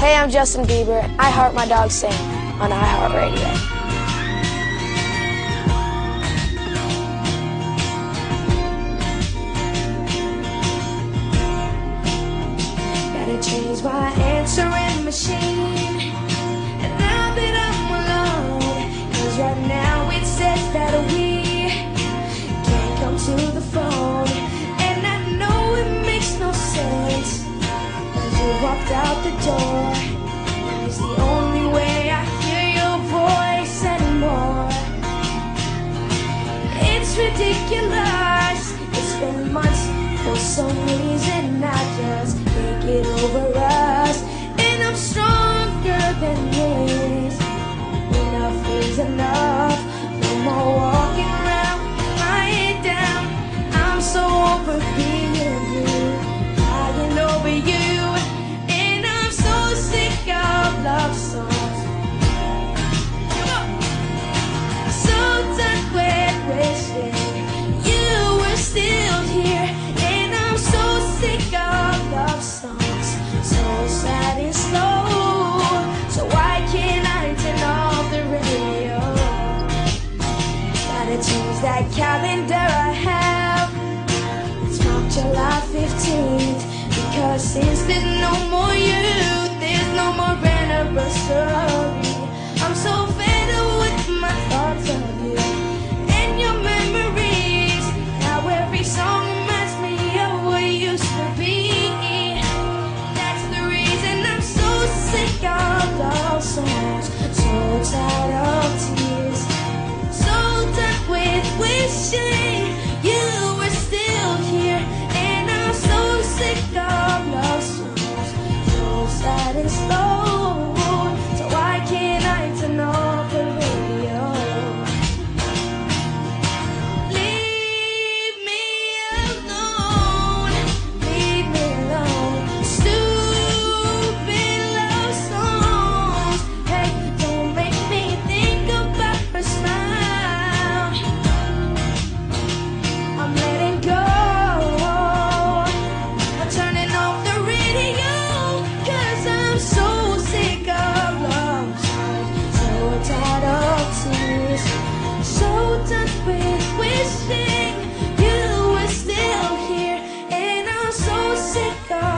Hey, I'm Justin Bieber. I Heart My Dog Sing on iHeartRadio. Gotta change my answering machine. And now that I'm alone, 'cause right now it says that we can't come to the phone. And I know it makes no sense, 'cause you walked out the door. And it's the only way I hear your voice anymore. It's ridiculous. It's been months. For some reason I just can't get over us. And I'm stronger than this. Enough is enough. No more walking around my head down. I'm so over being blue, crying over you. And I'm so sick of love songs. So done with wishing you were still here. And I'm so sick of love songs, so sad and slow. So why can't I turn off the radio? Gotta change that calendar I have. It's marked July 15th, because since there's no more you, there's no more anniversary. I'm so fed up with my thoughts of you and your memories. Now every song reminds me of what used to be. That's the reason I'm so sick of love songs, so tired of tears, so done with wishing you were still here. And I'm so sick of love songs, so sad and slow. So why can't I turn off the radio? Leave me alone, leave me alone. Stupid love songs, hey, don't make me think about her smile. I'm letting go, I'm turning off the radio, 'cause I'm so sick of love songs, so tired of tears, so done with wishing you were still here. And I'm so sick of